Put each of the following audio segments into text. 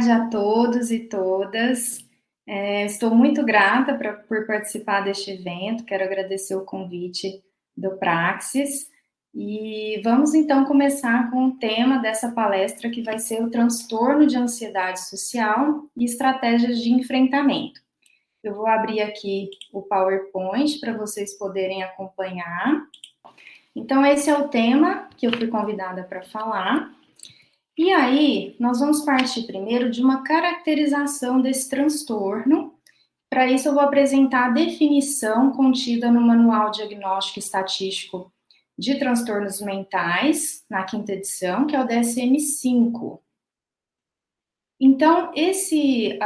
tarde a todos e todas. Estou muito grata por participar deste evento, quero agradecer o convite do Praxis. E vamos então começar com o tema dessa palestra, que vai ser o transtorno de ansiedade social e estratégias de enfrentamento. Eu vou abrir aqui o PowerPoint para vocês poderem acompanhar. Então, esse é o tema que eu fui convidada para falar. E aí, nós vamos partir primeiro de uma caracterização desse transtorno. Para isso, eu vou apresentar a definição contida no Manual Diagnóstico e Estatístico de Transtornos Mentais, na quinta edição, que é o DSM-5. Então, esse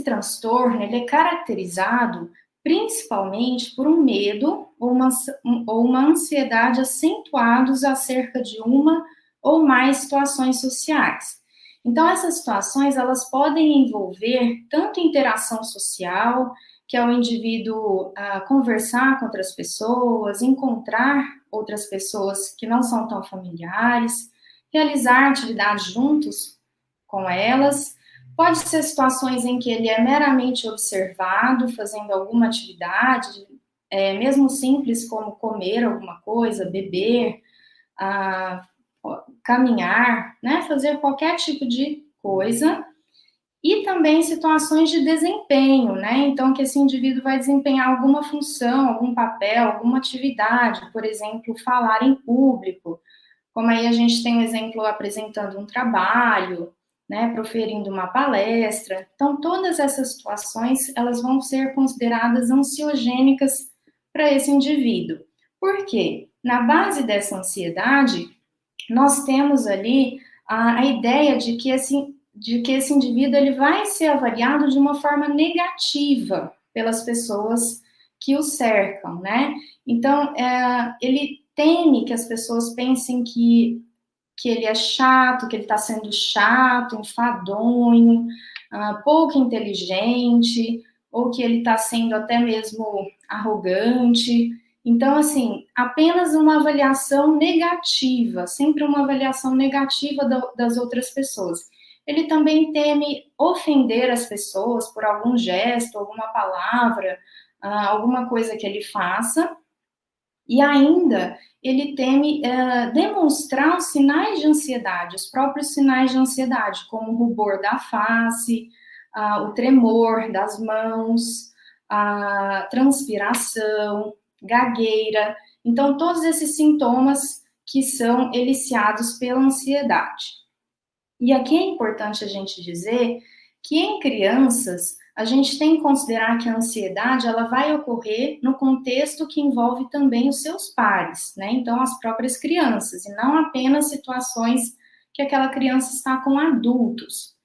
transtorno, ele é caracterizado principalmente por um medo ou uma ansiedade acentuados acerca de uma ou mais situações sociais. Então, essas situações, elas podem envolver tanto interação social, que é o indivíduo conversar com outras pessoas, encontrar outras pessoas que não são tão familiares, realizar atividades juntos com elas. Pode ser situações em que ele é meramente observado, fazendo alguma atividade, mesmo simples como comer alguma coisa, beber, caminhar, né, fazer qualquer tipo de coisa, e também situações de desempenho, né, então que esse indivíduo vai desempenhar alguma função, algum papel, alguma atividade, por exemplo, falar em público, como aí a gente tem um exemplo apresentando um trabalho, né, proferindo uma palestra. Então, todas essas situações, elas vão ser consideradas ansiogênicas para esse indivíduo. Por quê? Na base dessa ansiedade, nós temos ali a ideia de que esse indivíduo ele vai ser avaliado de uma forma negativa pelas pessoas que o cercam, né? Então, ele teme que as pessoas pensem que ele é chato, que ele está sendo chato, enfadonho, pouco inteligente, ou que ele está sendo até mesmo arrogante. Então, assim, apenas uma avaliação negativa, sempre uma avaliação negativa das outras pessoas. Ele também teme ofender as pessoas por algum gesto, alguma palavra, alguma coisa que ele faça. E ainda, ele teme demonstrar os sinais de ansiedade, os próprios sinais de ansiedade, como o rubor da face, o tremor das mãos, a transpiração, gagueira. Então, todos esses sintomas que são eliciados pela ansiedade. E aqui é importante a gente dizer que em crianças, a gente tem que considerar que a ansiedade ela vai ocorrer no contexto que envolve também os seus pares, né? Então, as próprias crianças, e não apenas situações que aquela criança está com adultos.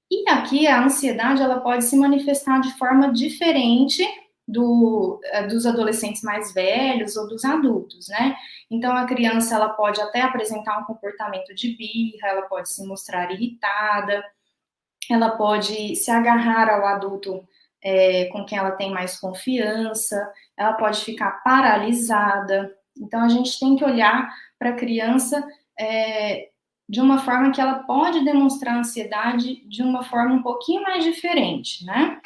E aqui a ansiedade ela pode se manifestar de forma diferente dos adolescentes mais velhos ou dos adultos, né? Então, a criança ela pode até apresentar um comportamento de birra, ela pode se mostrar irritada, ela pode se agarrar ao adulto com quem ela tem mais confiança, ela pode ficar paralisada. Então, a gente tem que olhar para a criança de uma forma que ela pode demonstrar ansiedade de uma forma um pouquinho mais diferente, né?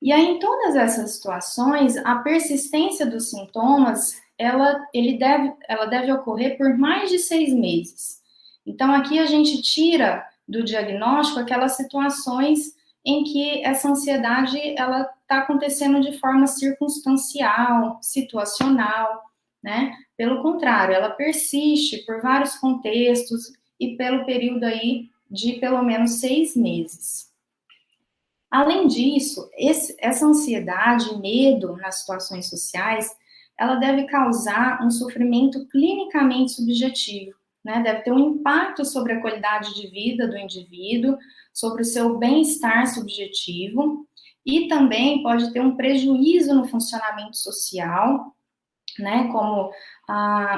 E aí, em todas essas situações, a persistência dos sintomas, ela deve ocorrer por mais de 6 meses. Então, aqui a gente tira do diagnóstico aquelas situações em que essa ansiedade, ela está acontecendo de forma circunstancial, situacional, né? Pelo contrário, ela persiste por vários contextos e pelo período aí de pelo menos 6 meses. Além disso, essa ansiedade e medo nas situações sociais, ela deve causar um sofrimento clinicamente subjetivo, né? Deve ter um impacto sobre a qualidade de vida do indivíduo, sobre o seu bem-estar subjetivo, e também pode ter um prejuízo no funcionamento social, né? Como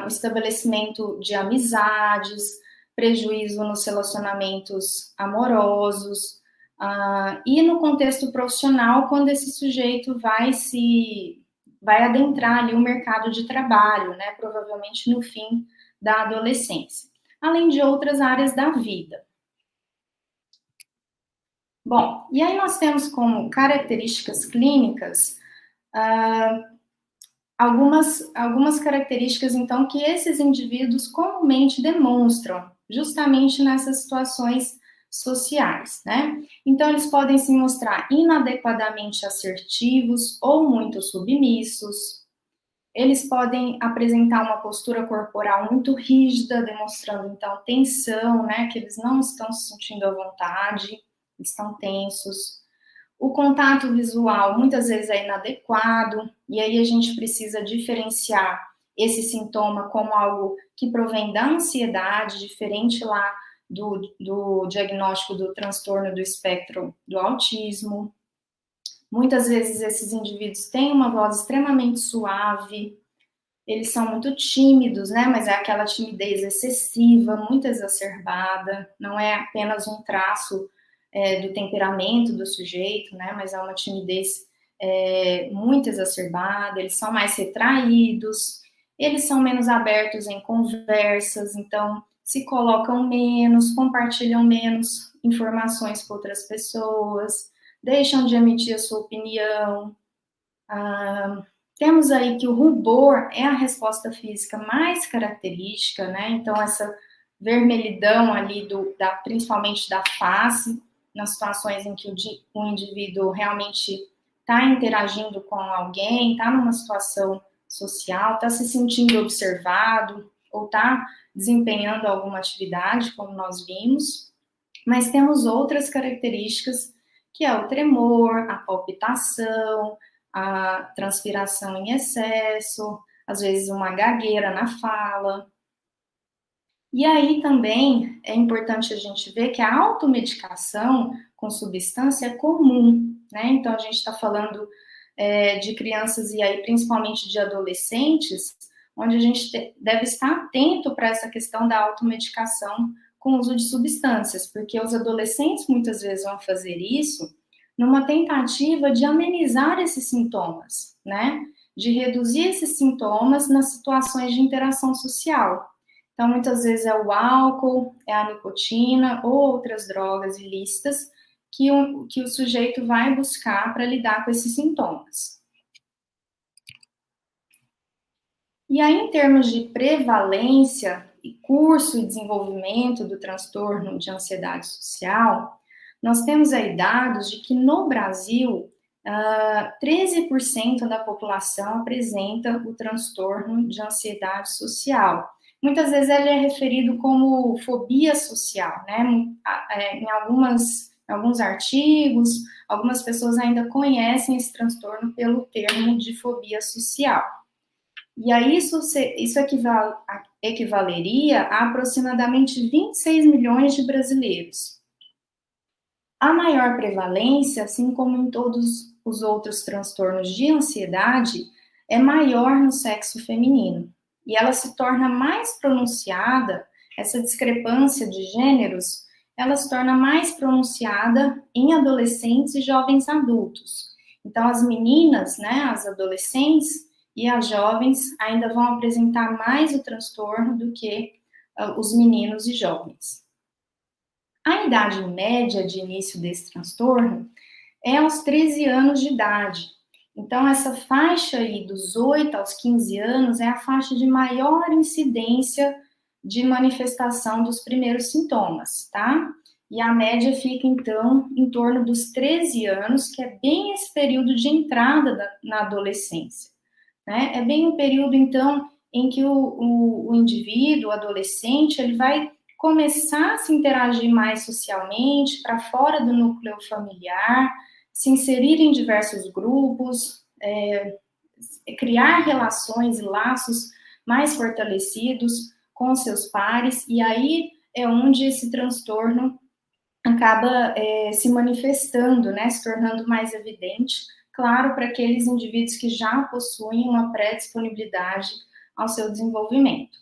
o estabelecimento de amizades, prejuízo nos relacionamentos amorosos, e no contexto profissional, quando esse sujeito vai adentrar ali o mercado de trabalho, né, provavelmente no fim da adolescência, além de outras áreas da vida. Bom, e aí nós temos como características clínicas algumas características, então, que esses indivíduos comumente demonstram, justamente nessas situações sociais, né? Então, eles podem se mostrar inadequadamente assertivos ou muito submissos, eles podem apresentar uma postura corporal muito rígida, demonstrando, então, tensão, né? Que eles não estão se sentindo à vontade, estão tensos. O contato visual muitas vezes é inadequado, e aí a gente precisa diferenciar esse sintoma como algo que provém da ansiedade, diferente lá do diagnóstico do transtorno do espectro do autismo. Muitas vezes esses indivíduos têm uma voz extremamente suave, eles são muito tímidos, né? Mas é aquela timidez excessiva, muito exacerbada, não é apenas um traço do temperamento do sujeito, né? Mas é uma timidez muito exacerbada, eles são mais retraídos, eles são menos abertos em conversas, então se colocam menos, compartilham menos informações com outras pessoas, deixam de emitir a sua opinião. Temos aí que o rubor é a resposta física mais característica, né? Então, essa vermelhidão ali, principalmente da face, nas situações em que o indivíduo realmente está interagindo com alguém, está numa situação social, está se sentindo observado, ou está desempenhando alguma atividade, como nós vimos. Mas temos outras características, que é o tremor, a palpitação, a transpiração em excesso, às vezes uma gagueira na fala. E aí também é importante a gente ver que a automedicação com substância é comum, né? Então a gente está falando de crianças e aí principalmente de adolescentes, onde a gente deve estar atento para essa questão da automedicação com o uso de substâncias, porque os adolescentes muitas vezes vão fazer isso numa tentativa de amenizar esses sintomas, né? De reduzir esses sintomas nas situações de interação social. Então, muitas vezes é o álcool, é a nicotina ou outras drogas ilícitas que o sujeito vai buscar para lidar com esses sintomas. E aí, em termos de prevalência e curso e desenvolvimento do transtorno de ansiedade social, nós temos aí dados de que no Brasil, 13% da população apresenta o transtorno de ansiedade social. Muitas vezes ele é referido como fobia social, né? Em alguns artigos, algumas pessoas ainda conhecem esse transtorno pelo termo de fobia social. E aí isso equivaleria a aproximadamente 26 milhões de brasileiros. A maior prevalência, assim como em todos os outros transtornos de ansiedade, é maior no sexo feminino. E ela se torna mais pronunciada, essa discrepância de gêneros, ela se torna mais pronunciada em adolescentes e jovens adultos. Então, as meninas, né, as adolescentes e as jovens ainda vão apresentar mais o transtorno do que os meninos e jovens. A idade média de início desse transtorno é aos 13 anos de idade. Então, essa faixa aí dos 8 aos 15 anos é a faixa de maior incidência de manifestação dos primeiros sintomas, tá? E a média fica, então, em torno dos 13 anos, que é bem esse período de entrada na adolescência, né? É bem um período, então, em que o indivíduo, o adolescente, ele vai começar a se interagir mais socialmente, para fora do núcleo familiar, se inserir em diversos grupos, criar relações e laços mais fortalecidos com seus pares, e aí é onde esse transtorno acaba se manifestando, né, se tornando mais evidente, claro, para aqueles indivíduos que já possuem uma pré-disponibilidade ao seu desenvolvimento.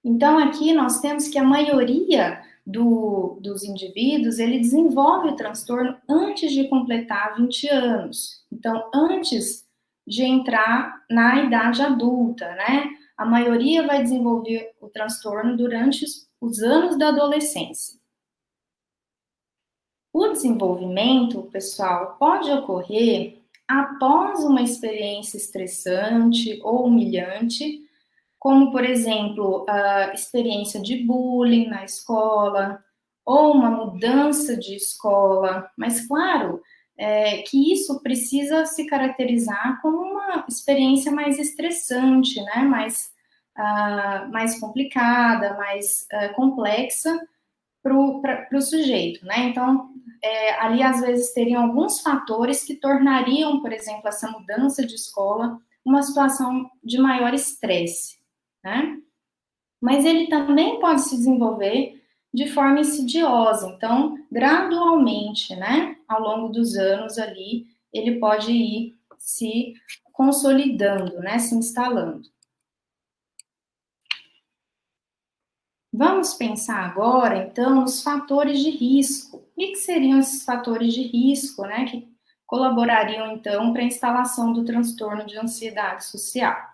Então, aqui nós temos que a maioria dos indivíduos, ele desenvolve o transtorno antes de completar 20 anos. Então, antes de entrar na idade adulta, né? A maioria vai desenvolver o transtorno durante os anos da adolescência. O desenvolvimento, pessoal, pode ocorrer após uma experiência estressante ou humilhante, como, por exemplo, a experiência de bullying na escola, ou uma mudança de escola, mas claro, que isso precisa se caracterizar como uma experiência mais estressante, né? Mais complicada, mais complexa para o sujeito, né? Então, ali às vezes teriam alguns fatores que tornariam, por exemplo, essa mudança de escola uma situação de maior estresse, né? Mas ele também pode se desenvolver de forma insidiosa, então, gradualmente, né, ao longo dos anos ali, ele pode ir se consolidando, né, se instalando. Vamos pensar agora, então, nos fatores de risco. O que seriam esses fatores de risco, né, que colaborariam, então, para a instalação do transtorno de ansiedade social?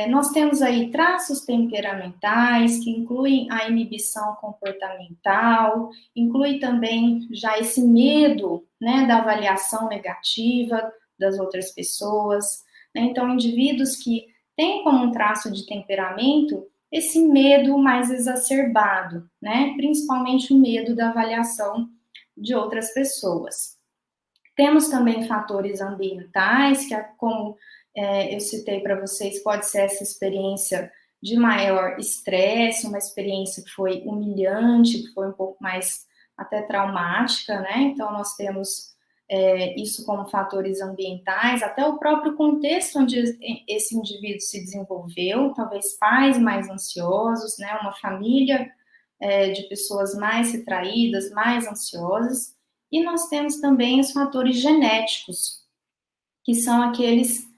Nós temos aí traços temperamentais, que incluem a inibição comportamental, inclui também já esse medo, né, da avaliação negativa das outras pessoas, né? Então, indivíduos que têm como um traço de temperamento esse medo mais exacerbado, né? Principalmente o medo da avaliação de outras pessoas. Temos também fatores ambientais, que é como eu citei para vocês, pode ser essa experiência de maior estresse, uma experiência que foi humilhante, que foi um pouco mais até traumática, né? Então, nós temos isso como fatores ambientais, até o próprio contexto onde esse indivíduo se desenvolveu, talvez pais mais ansiosos, né? Uma família de pessoas mais retraídas, mais ansiosas, e nós temos também os fatores genéticos, que são aqueles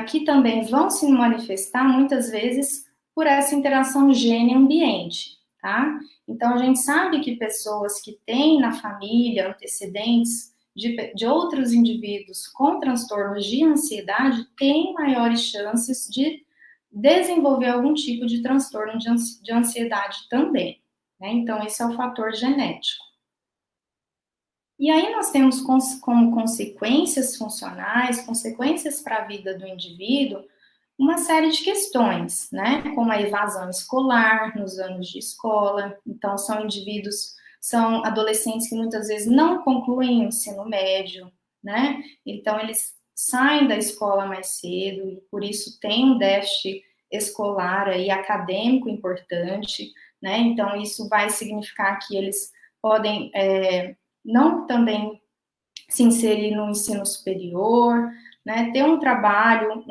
que também vão se manifestar muitas vezes por essa interação gene-ambiente, tá? Então, a gente sabe que pessoas que têm na família antecedentes de outros indivíduos com transtornos de ansiedade têm maiores chances de desenvolver algum tipo de transtorno de ansiedade também, né? Então, esse é o fator genético. E aí nós temos como consequências funcionais, consequências para a vida do indivíduo, uma série de questões, né? Como a evasão escolar nos anos de escola. Então, são adolescentes que muitas vezes não concluem o ensino médio, né? Então, eles saem da escola mais cedo e por isso tem um déficit escolar e acadêmico importante, né? Então, isso vai significar que eles podem não também se inserir no ensino superior, né, ter um trabalho,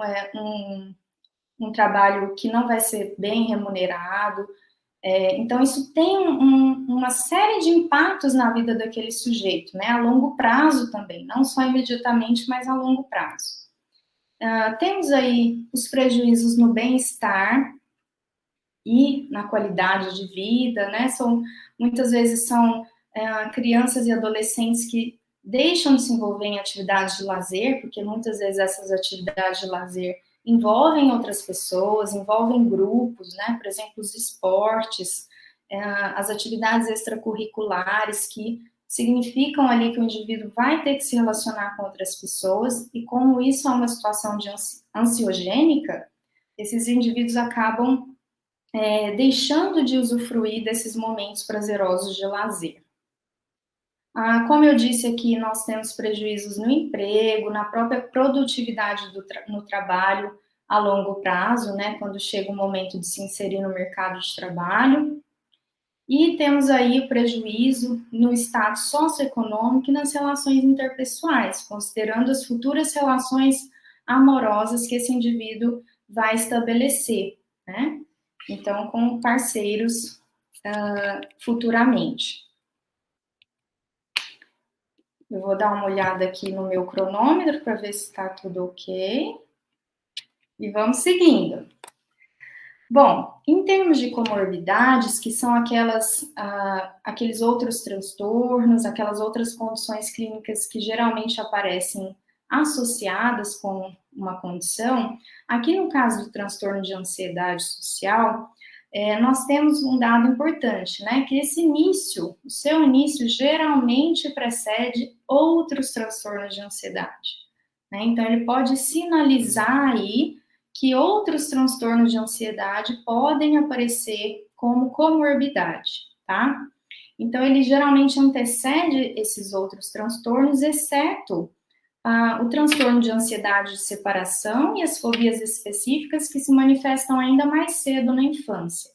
um trabalho que não vai ser bem remunerado. Então, isso tem uma série de impactos na vida daquele sujeito, né, a longo prazo também, não só imediatamente, mas a longo prazo. Temos aí os prejuízos no bem-estar e na qualidade de vida, né, muitas vezes são crianças e adolescentes que deixam de se envolver em atividades de lazer, porque muitas vezes essas atividades de lazer envolvem outras pessoas, envolvem grupos, né? Por exemplo, os esportes, as atividades extracurriculares que significam ali que o indivíduo vai ter que se relacionar com outras pessoas, e como isso é uma situação de ansiogênica, esses indivíduos acabam deixando de usufruir desses momentos prazerosos de lazer. Como eu disse aqui, nós temos prejuízos no emprego, na própria produtividade no trabalho a longo prazo, né, quando chega o momento de se inserir no mercado de trabalho. E temos aí o prejuízo no status socioeconômico e nas relações interpessoais, considerando as futuras relações amorosas que esse indivíduo vai estabelecer, né? Então, com parceiros futuramente. Eu vou dar uma olhada aqui no meu cronômetro para ver se está tudo ok. E vamos seguindo. Bom, em termos de comorbidades, que são aqueles outros transtornos, aquelas outras condições clínicas que geralmente aparecem associadas com uma condição, aqui no caso do transtorno de ansiedade social, nós temos um dado importante, né? Que esse início, o seu início, geralmente precede outros transtornos de ansiedade, né? Então, ele pode sinalizar aí que outros transtornos de ansiedade podem aparecer como comorbidade, tá? Então, ele geralmente antecede esses outros transtornos, exceto o transtorno de ansiedade de separação e as fobias específicas que se manifestam ainda mais cedo na infância,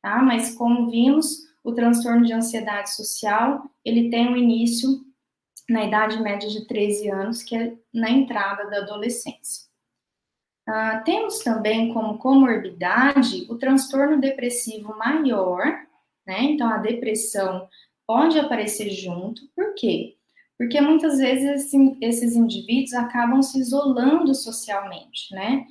tá? Mas como vimos, o transtorno de ansiedade social, ele tem um início na idade média de 13 anos, que é na entrada da adolescência. Temos também como comorbidade o transtorno depressivo maior, né? Então, a depressão pode aparecer junto, por quê? Porque muitas vezes esses indivíduos acabam se isolando socialmente, né?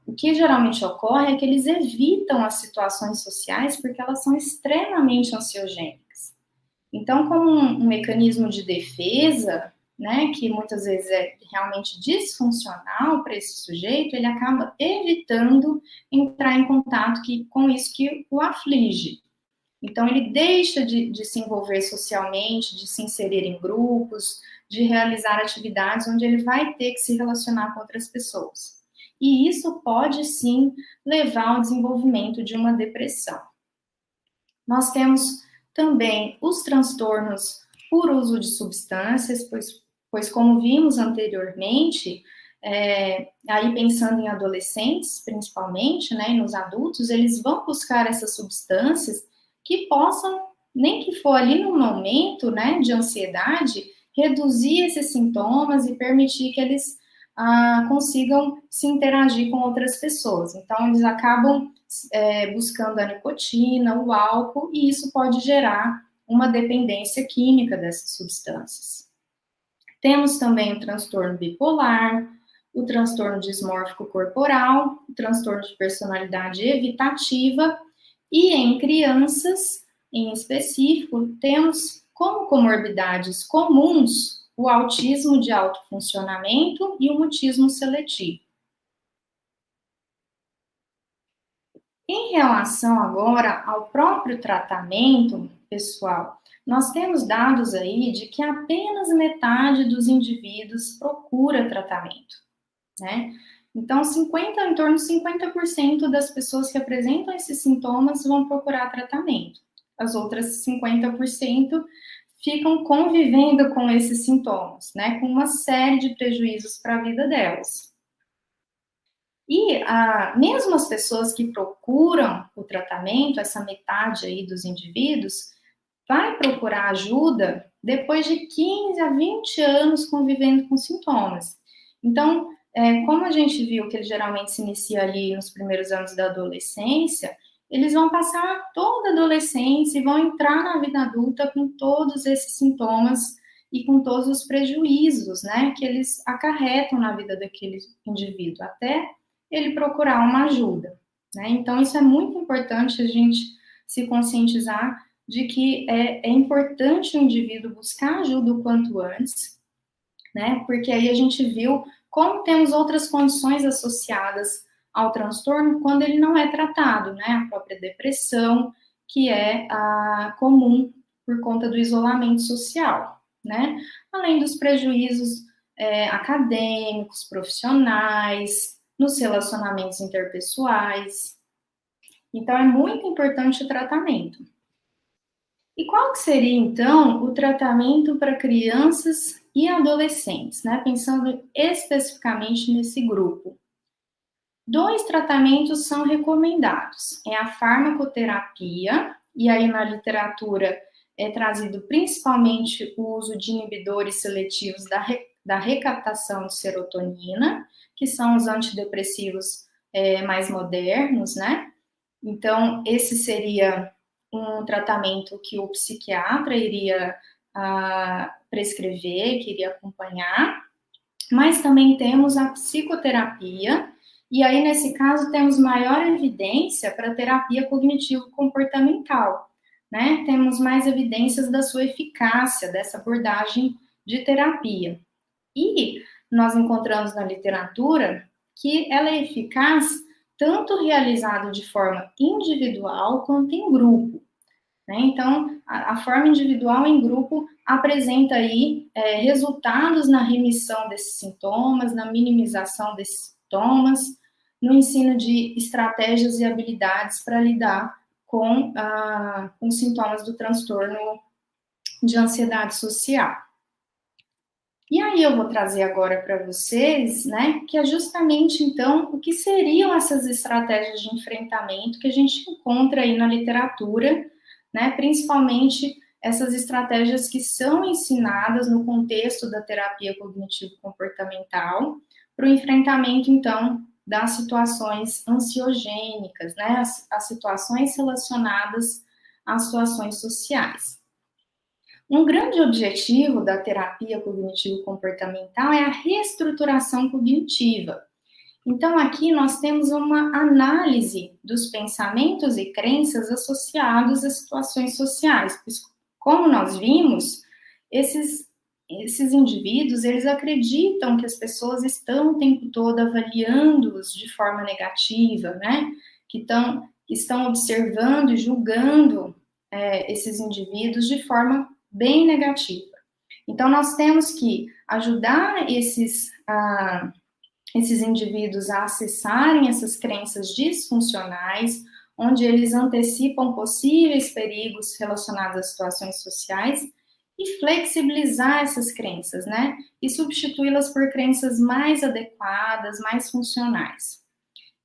O que geralmente ocorre é que eles evitam as situações sociais porque elas são extremamente ansiogênicas. Então, como um mecanismo de defesa, né, que muitas vezes é realmente disfuncional para esse sujeito, ele acaba evitando entrar em contato com isso que o aflige. Então, ele deixa de se envolver socialmente, de se inserir em grupos, de realizar atividades onde ele vai ter que se relacionar com outras pessoas. E isso pode, sim, levar ao desenvolvimento de uma depressão. Nós temos também os transtornos por uso de substâncias, pois como vimos anteriormente, aí pensando em adolescentes, principalmente, né, e nos adultos, eles vão buscar essas substâncias que possam, nem que for ali no momento, né, de ansiedade, reduzir esses sintomas e permitir que eles consigam se interagir com outras pessoas. Então, eles acabam buscando a nicotina, o álcool, e isso pode gerar uma dependência química dessas substâncias. Temos também o transtorno bipolar, o transtorno dismórfico corporal, o transtorno de personalidade evitativa, e em crianças, em específico, temos como comorbidades comuns o autismo de alto funcionamento e o mutismo seletivo. Em relação agora ao próprio tratamento, pessoal, nós temos dados aí de que apenas metade dos indivíduos procura tratamento, né? Então, em torno de 50% das pessoas que apresentam esses sintomas vão procurar tratamento. As outras 50% ficam convivendo com esses sintomas, né? Com uma série de prejuízos para a vida delas. E mesmo as pessoas que procuram o tratamento, essa metade aí dos indivíduos, vai procurar ajuda depois de 15 a 20 anos convivendo com sintomas. Então, como a gente viu que ele geralmente se inicia ali nos primeiros anos da adolescência, eles vão passar toda a adolescência e vão entrar na vida adulta com todos esses sintomas e com todos os prejuízos, né, que eles acarretam na vida daquele indivíduo, até ele procurar uma ajuda, né? Então, isso é muito importante a gente se conscientizar de que é importante o indivíduo buscar ajuda o quanto antes, né? Porque aí a gente viu como temos outras condições associadas ao transtorno quando ele não é tratado, né? A própria depressão, que é comum por conta do isolamento social, né? Além dos prejuízos acadêmicos, profissionais, nos relacionamentos interpessoais. Então, é muito importante o tratamento. E qual que seria, então, o tratamento para crianças e adolescentes, né? Pensando especificamente nesse grupo. 2 tratamentos são recomendados. É a farmacoterapia, e aí na literatura é trazido principalmente o uso de inibidores seletivos da recaptação de serotonina, que são os antidepressivos mais modernos, né? Então, esse seria um tratamento que o psiquiatra iria prescrever, que iria acompanhar, mas também temos a psicoterapia, e aí, nesse caso, temos maior evidência para terapia cognitivo-comportamental, né? Temos mais evidências da sua eficácia, dessa abordagem de terapia. E nós encontramos na literatura que ela é eficaz tanto realizado de forma individual quanto em grupo, né? Então, a forma individual em grupo apresenta aí resultados na remissão desses sintomas, na minimização desses sintomas, no ensino de estratégias e habilidades para lidar com os sintomas do transtorno de ansiedade social. E aí eu vou trazer agora para vocês, né, que é justamente, então, o que seriam essas estratégias de enfrentamento que a gente encontra aí na literatura, né, principalmente essas estratégias que são ensinadas no contexto da terapia cognitivo-comportamental para o enfrentamento, então, das situações ansiogênicas, né, as situações relacionadas às situações sociais. Um grande objetivo da terapia cognitivo-comportamental é a reestruturação cognitiva. Então, aqui nós temos uma análise dos pensamentos e crenças associados às situações sociais. Como nós vimos, esses indivíduos, eles acreditam que as pessoas estão o tempo todo avaliando-os de forma negativa, né? Que estão observando e julgando esses indivíduos de forma bem negativa. Então, nós temos que ajudar esses indivíduos a acessarem essas crenças disfuncionais, onde eles antecipam possíveis perigos relacionados às situações sociais, e flexibilizar essas crenças, né? E substituí-las por crenças mais adequadas, mais funcionais.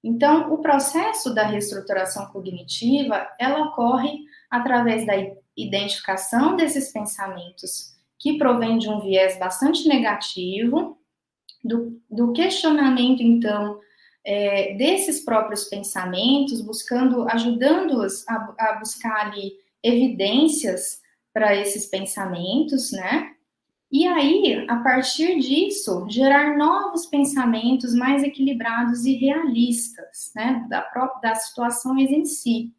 Então, o processo da reestruturação cognitiva, ela ocorre através da identificação desses pensamentos que provém de um viés bastante negativo, do questionamento, então, desses próprios pensamentos, ajudando-os a buscar ali evidências para esses pensamentos, né? E aí, a partir disso, gerar novos pensamentos mais equilibrados e realistas, né? Das situações em si.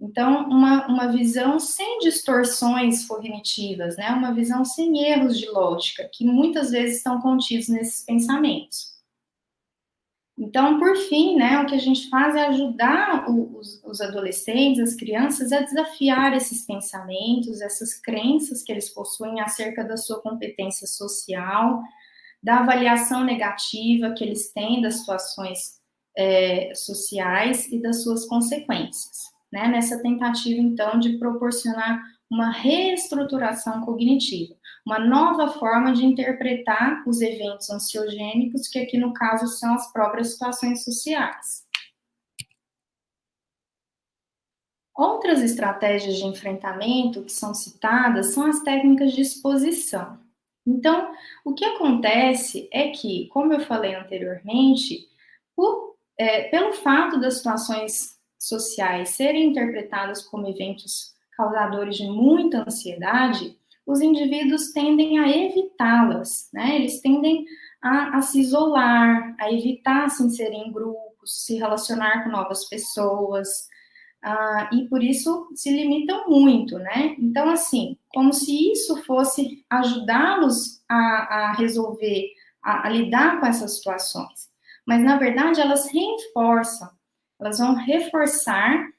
Então, uma visão sem distorções cognitivas, né? Uma visão sem erros de lógica, que muitas vezes estão contidos nesses pensamentos. Então, por fim, né, o que a gente faz é ajudar os adolescentes, as crianças, a desafiar esses pensamentos, essas crenças que eles possuem acerca da sua competência social, da avaliação negativa que eles têm das situações sociais e das suas consequências, né, nessa tentativa, então, de proporcionar uma reestruturação cognitiva, uma nova forma de interpretar os eventos ansiogênicos, que aqui no caso são as próprias situações sociais. Outras estratégias de enfrentamento que são citadas são as técnicas de exposição. Então, o que acontece é que, como eu falei anteriormente, pelo fato das situações sociais serem interpretadas como eventos causadores de muita ansiedade, os indivíduos tendem a evitá-las, né? Eles tendem a se isolar, a evitar se inserir em grupos, se relacionar com novas pessoas, e por isso se limitam muito, né? Então, assim, como se isso fosse ajudá-los a resolver, a lidar com essas situações. Mas, na verdade, elas vão reforçar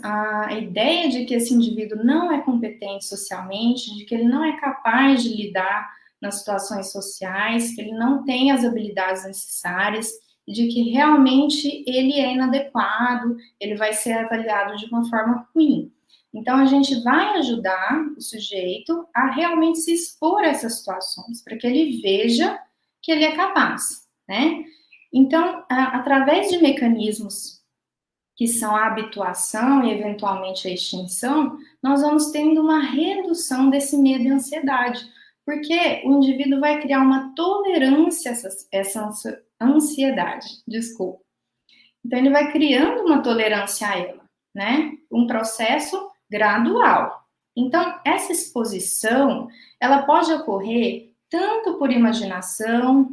a ideia de que esse indivíduo não é competente socialmente, de que ele não é capaz de lidar nas situações sociais, que ele não tem as habilidades necessárias, e de que realmente ele é inadequado, ele vai ser avaliado de uma forma ruim. Então, a gente vai ajudar o sujeito a realmente se expor a essas situações, para que ele veja que ele é capaz, né? Então, através de mecanismos que são a habituação e eventualmente a extinção, nós vamos tendo uma redução desse medo e ansiedade, porque o indivíduo vai criar uma tolerância a essa ansiedade, desculpa. Então, ele vai criando uma tolerância a ela, né? Um processo gradual. Então, essa exposição, ela pode ocorrer tanto por imaginação,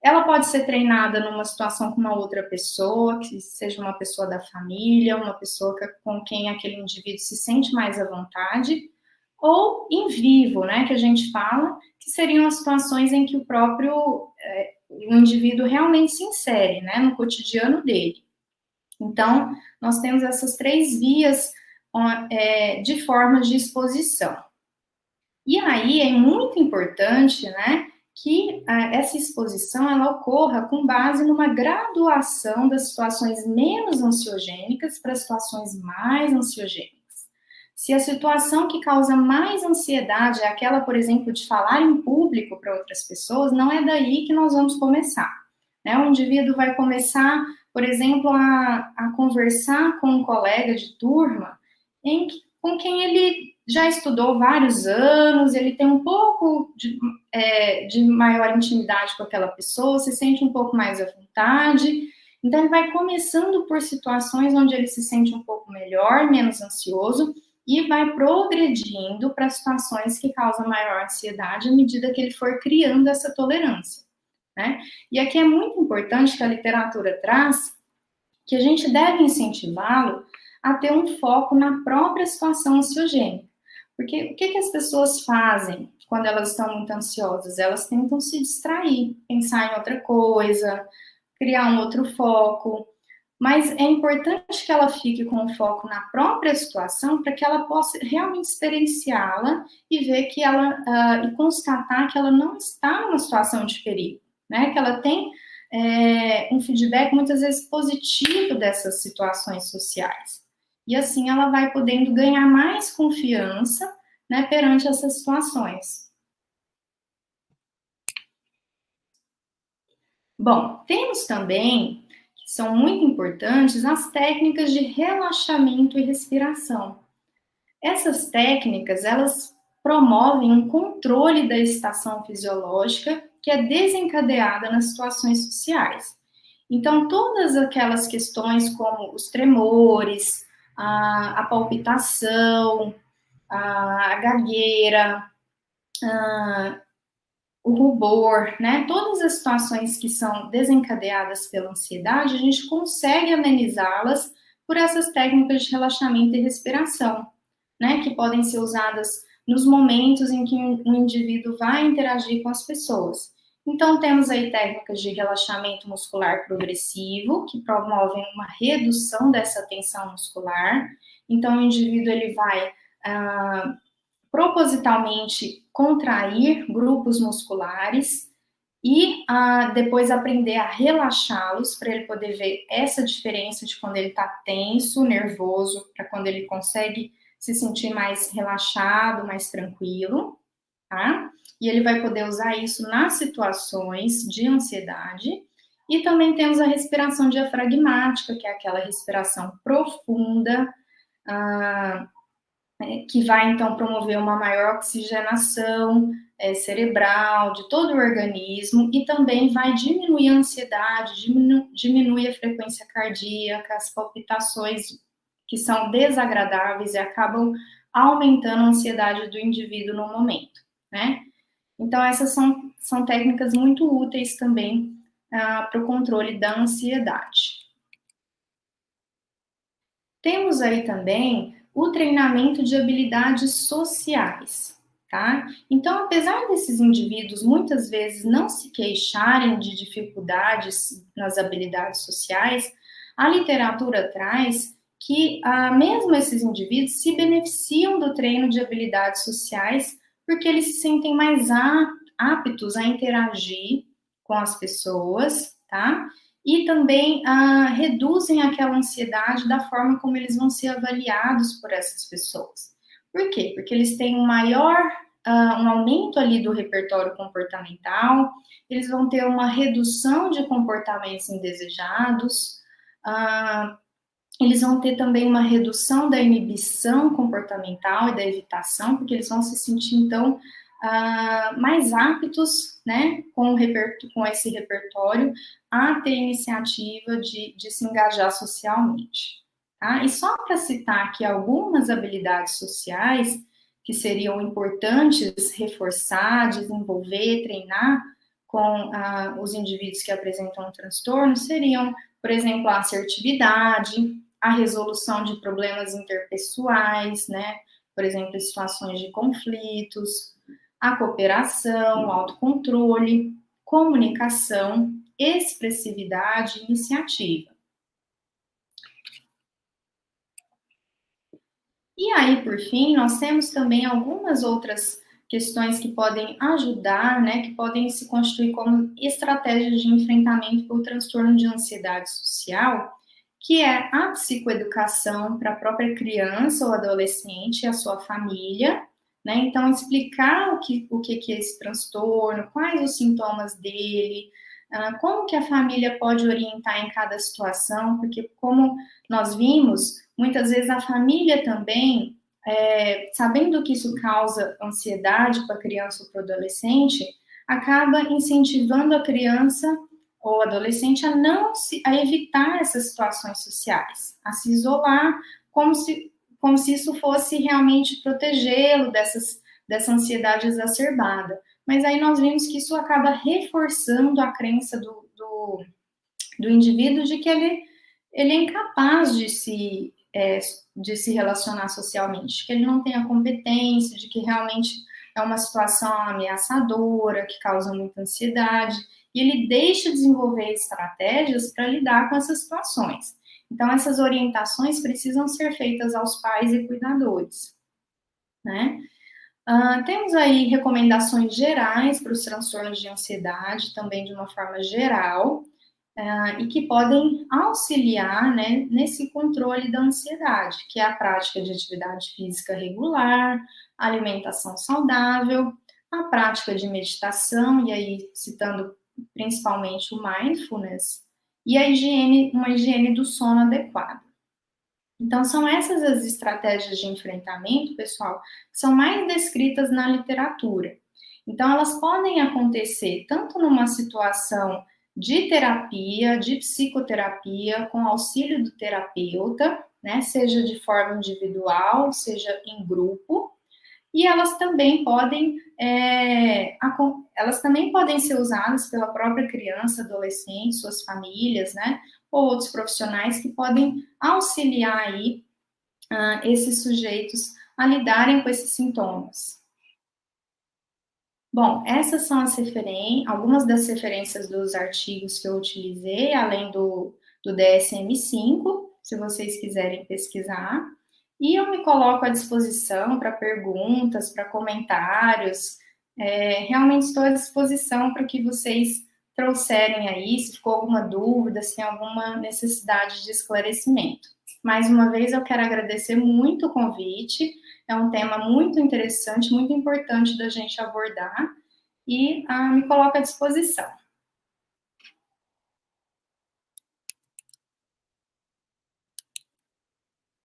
ela pode ser treinada numa situação com uma outra pessoa, que seja uma pessoa da família, uma pessoa com quem aquele indivíduo se sente mais à vontade, ou em vivo, né, que a gente fala, que seriam as situações em que o próprio o indivíduo realmente se insere, né, no cotidiano dele. Então, nós temos essas 3 vias de formas de exposição. E aí é muito importante, né, que essa exposição ela ocorra com base numa graduação das situações menos ansiogênicas para situações mais ansiogênicas. Se a situação que causa mais ansiedade é aquela, por exemplo, de falar em público para outras pessoas, não é daí que nós vamos começar. Né? O indivíduo vai começar, por exemplo, a conversar com um colega de turma com quem ele já estudou vários anos, ele tem um pouco de maior intimidade com aquela pessoa, se sente um pouco mais à vontade. Então, ele vai começando por situações onde ele se sente um pouco melhor, menos ansioso, e vai progredindo para situações que causam maior ansiedade à medida que ele for criando essa tolerância, né? E aqui é muito importante que a literatura traz que a gente deve incentivá-lo a ter um foco na própria situação ansiogênica. Porque o que as pessoas fazem quando elas estão muito ansiosas? Elas tentam se distrair, pensar em outra coisa, criar um outro foco. Mas é importante que ela fique com o foco na própria situação para que ela possa realmente experienciá-la e ver que ela e constatar que ela não está numa situação de perigo, né? Que ela tem um feedback muitas vezes positivo dessas situações sociais. E assim ela vai podendo ganhar mais confiança, né, perante essas situações. Bom, temos também, que são muito importantes, as técnicas de relaxamento e respiração. Essas técnicas, elas promovem um controle da excitação fisiológica que é desencadeada nas situações sociais. Então, todas aquelas questões como os tremores, a palpitação, a gagueira, o rubor, né? Todas as situações que são desencadeadas pela ansiedade, a gente consegue amenizá-las por essas técnicas de relaxamento e respiração, né? Que podem ser usadas nos momentos em que um indivíduo vai interagir com as pessoas. Então, temos aí técnicas de relaxamento muscular progressivo, que promovem uma redução dessa tensão muscular. Então, o indivíduo ele vai propositalmente contrair grupos musculares e depois aprender a relaxá-los para ele poder ver essa diferença de quando ele está tenso, nervoso, para quando ele consegue se sentir mais relaxado, mais tranquilo, tá? E ele vai poder usar isso nas situações de ansiedade. E também temos a respiração diafragmática, que é aquela respiração profunda, que vai, então, promover uma maior oxigenação cerebral de todo o organismo e também vai diminuir a ansiedade, diminui a frequência cardíaca, as palpitações que são desagradáveis e acabam aumentando a ansiedade do indivíduo no momento, né? Então, essas são técnicas muito úteis também para o controle da ansiedade. Temos aí também o treinamento de habilidades sociais, tá? Então, apesar desses indivíduos muitas vezes não se queixarem de dificuldades nas habilidades sociais, a literatura traz que mesmo esses indivíduos se beneficiam do treino de habilidades sociais porque eles se sentem mais aptos a interagir com as pessoas, tá? E também reduzem aquela ansiedade da forma como eles vão ser avaliados por essas pessoas. Por quê? Porque eles têm um aumento ali do repertório comportamental, eles vão ter uma redução de comportamentos indesejados, eles vão ter também uma redução da inibição comportamental e da evitação, porque eles vão se sentir, então, mais aptos, né, com esse repertório, a ter iniciativa de se engajar socialmente. Tá? E só para citar aqui algumas habilidades sociais que seriam importantes reforçar, desenvolver, treinar com os indivíduos que apresentam um transtorno, seriam, por exemplo, a assertividade, a resolução de problemas interpessoais, né, por exemplo, em situações de conflitos, a cooperação, o autocontrole, comunicação, expressividade e iniciativa. E aí, por fim, nós temos também algumas outras questões que podem ajudar, né, que podem se constituir como estratégias de enfrentamento do transtorno de ansiedade social, que é a psicoeducação para a própria criança ou adolescente e a sua família, né? Então, explicar o que é esse transtorno, quais os sintomas dele, como que a família pode orientar em cada situação, porque como nós vimos, muitas vezes a família também, sabendo que isso causa ansiedade para a criança ou para o adolescente, acaba incentivando a criança ou adolescente a evitar essas situações sociais, a se isolar, como se isso fosse realmente protegê-lo dessa ansiedade exacerbada. Mas aí nós vimos que isso acaba reforçando a crença do indivíduo de que ele é incapaz de se relacionar socialmente, que ele não tem a competência, de que realmente é uma situação ameaçadora, que causa muita ansiedade, e ele deixa de desenvolver estratégias para lidar com essas situações. Então, essas orientações precisam ser feitas aos pais e cuidadores, né? Temos aí recomendações gerais para os transtornos de ansiedade, também de uma forma geral, e que podem auxiliar, né, nesse controle da ansiedade, que é a prática de atividade física regular, alimentação saudável, a prática de meditação, e aí citando principalmente o mindfulness, e uma higiene do sono adequada. Então, são essas as estratégias de enfrentamento, pessoal, que são mais descritas na literatura. Então, elas podem acontecer tanto numa situação de terapia, de psicoterapia, com auxílio do terapeuta, né, seja de forma individual, seja em grupo, e elas também podem ser usadas pela própria criança, adolescente, suas famílias, né, ou outros profissionais que podem auxiliar aí esses sujeitos a lidarem com esses sintomas. Bom, essas são algumas das referências dos artigos que eu utilizei, além do DSM-5, se vocês quiserem pesquisar. E eu me coloco à disposição para perguntas, para comentários. Realmente estou à disposição para que vocês trouxerem aí, se ficou alguma dúvida, se tem alguma necessidade de esclarecimento. Mais uma vez, eu quero agradecer muito o convite. É um tema muito interessante, muito importante da gente abordar e me coloco à disposição.